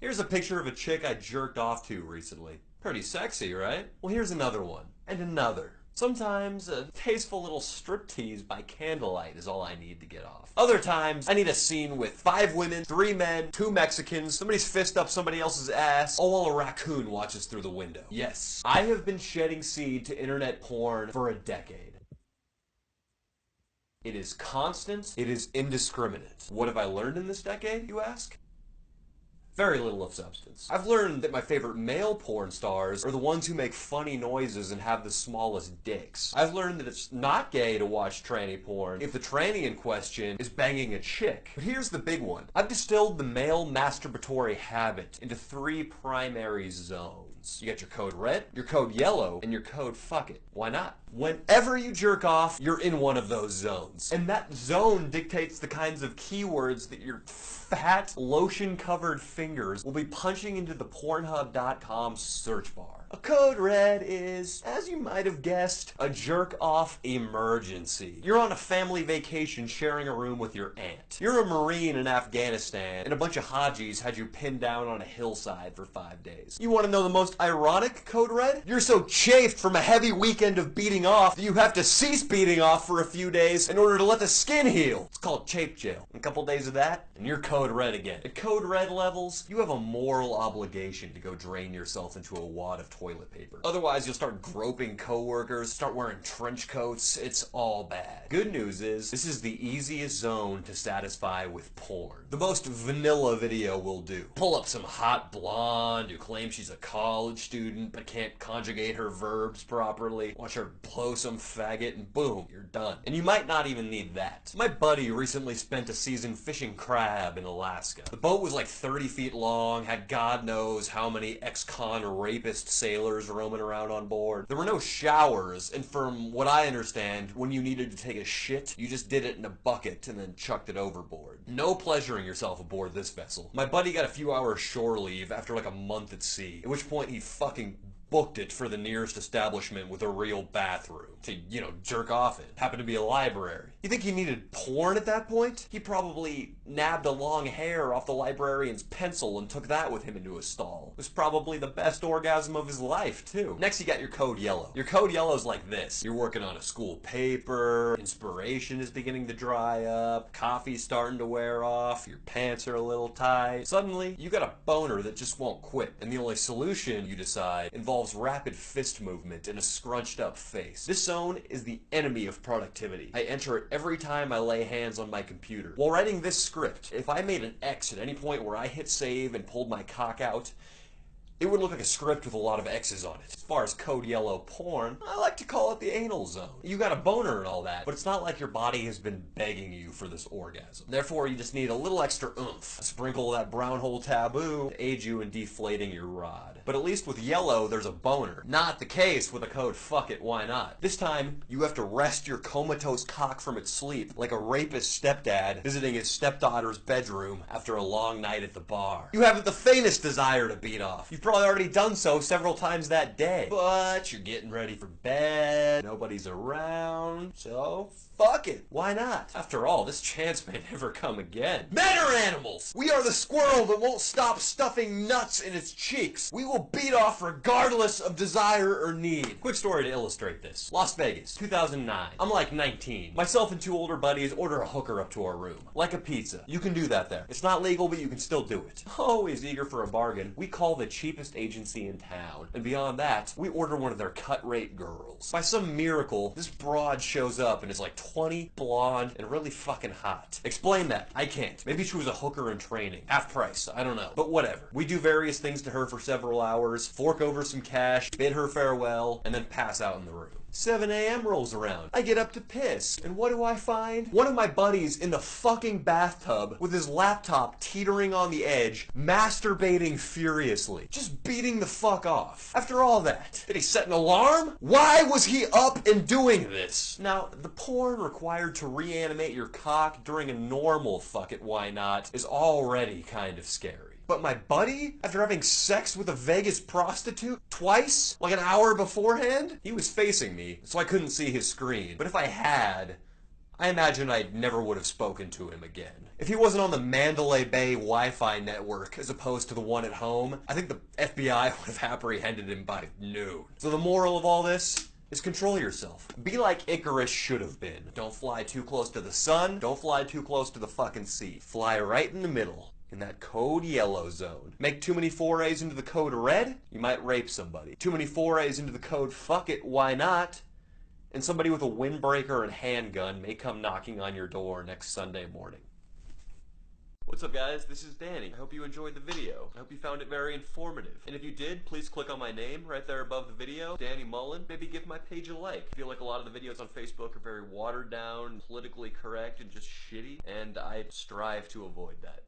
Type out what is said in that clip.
Here's a picture of a chick I jerked off to recently. Pretty sexy, right? Well, here's another one. And another. Sometimes a tasteful little striptease by candlelight is all I need to get off. Other times, I need a scene with 5 women, 3 men, 2 Mexicans, somebody's fist up somebody else's ass, all while a raccoon watches through the window. Yes, I have been shedding seed to internet porn for a decade. It is constant, it is indiscriminate. What have I learned in this decade, you ask? Very little of substance. I've learned that my favorite male porn stars are the ones who make funny noises and have the smallest dicks. I've learned that it's not gay to watch tranny porn if the tranny in question is banging a chick. But here's the big one. I've distilled the male masturbatory habit into 3 primary zones. You got your code red, your code yellow, and your code fuck it. Why not? Whenever you jerk off, you're in one of those zones. And that zone dictates the kinds of keywords that your fat, lotion-covered fingers will be punching into the Pornhub.com search bar. A code red is, as you might have guessed, a jerk-off emergency. You're on a family vacation sharing a room with your aunt. You're a Marine in Afghanistan, and a bunch of Hajis had you pinned down on a hillside for 5 days. You want to know the most ironic code red? You're so chafed from a heavy weekend of beating off that you have to cease beating off for a few days in order to let the skin heal. It's called chafe jail. A couple days of that, and you're code red again. At code red levels, you have a moral obligation to go drain yourself into a wad of toilet paper. Otherwise, you'll start groping coworkers, start wearing trench coats. It's all bad. Good news is, this is the easiest zone to satisfy with porn. The most vanilla video will do. Pull up some hot blonde who claims she's a college student but can't conjugate her verbs properly. Watch her blow some faggot and boom, you're done. And you might not even need that. My buddy recently spent a season fishing crab in Alaska. The boat was like 30 feet long, had God knows how many ex-con rapist sailors roaming around on board. There were no showers, and from what I understand, when you needed to take a shit, you just did it in a bucket and then chucked it overboard. No pleasuring yourself aboard this vessel. My buddy got a few hours shore leave after like a month at sea, at which point he fucking booked it for the nearest establishment with a real bathroom to, jerk off in. Happened to be a library. You think he needed porn at that point? He probably nabbed a long hair off the librarian's pencil and took that with him into his stall. It was probably the best orgasm of his life, too. Next, you got your code yellow. Your code yellow is like this. You're working on a school paper, inspiration is beginning to dry up, coffee's starting to wear off, your pants are a little tight. Suddenly, you got a boner that just won't quit, and the only solution, you decide, involves rapid fist movement and a scrunched up face. This zone is the enemy of productivity. I enter it every time I lay hands on my computer. While writing this script, if I made an X at any point where I hit save and pulled my cock out, it would look like a script with a lot of X's on it. As far as code yellow porn, I like to call it the anal zone. You got a boner and all that, but it's not like your body has been begging you for this orgasm. Therefore, you just need a little extra oomph. A sprinkle of that brown hole taboo to aid you in deflating your rod. But at least with yellow, there's a boner. Not the case with a code fuck it, why not? This time, you have to wrest your comatose cock from its sleep like a rapist stepdad visiting his stepdaughter's bedroom after a long night at the bar. You haven't the faintest desire to beat off. You've probably already done so several times that day. But you're getting ready for bed, nobody's around, so fuck it. Why not? After all, this chance may never come again. Men are animals! We are the squirrel that won't stop stuffing nuts in its cheeks. We will beat off regardless of desire or need. Quick story to illustrate this. Las Vegas, 2009. I'm like 19. Myself and 2 older buddies order a hooker up to our room. Like a pizza. You can do that there. It's not legal, but you can still do it. Always eager for a bargain, we call the cheapest agency in town. And beyond that, we order one of their cut rate girls. By some miracle, this broad shows up and is like 20, blonde, and really fucking hot. Explain that. I can't. Maybe she was a hooker in training. Half price. I don't know. But whatever. We do various things to her for several hours, fork over some cash, bid her farewell, and then pass out in the room. 7 a.m. rolls around. I get up to piss, and what do I find? One of my buddies in the fucking bathtub with his laptop teetering on the edge, masturbating furiously. Just beating the fuck off. After all that, did he set an alarm? Why was he up and doing this? Now, the porn required to reanimate your cock during a normal fuck it why not is already kind of scary. But my buddy, after having sex with a Vegas prostitute twice, like an hour beforehand, he was facing me, so I couldn't see his screen. But if I had, I imagine I never would have spoken to him again. If he wasn't on the Mandalay Bay Wi-Fi network as opposed to the one at home, I think the FBI would have apprehended him by noon. So the moral of all this is control yourself. Be like Icarus should have been. Don't fly too close to the sun, don't fly too close to the fucking sea. Fly right in the middle. In that code yellow zone. Make too many forays into the code red, you might rape somebody. Too many forays into the code fuck it, why not? And somebody with a windbreaker and handgun may come knocking on your door next Sunday morning. What's up guys, this is Danny. I hope you enjoyed the video. I hope you found it very informative. And if you did, please click on my name right there above the video, Danny Mullen. Maybe give my page a like. I feel like a lot of the videos on Facebook are very watered down, politically correct, and just shitty, and I strive to avoid that.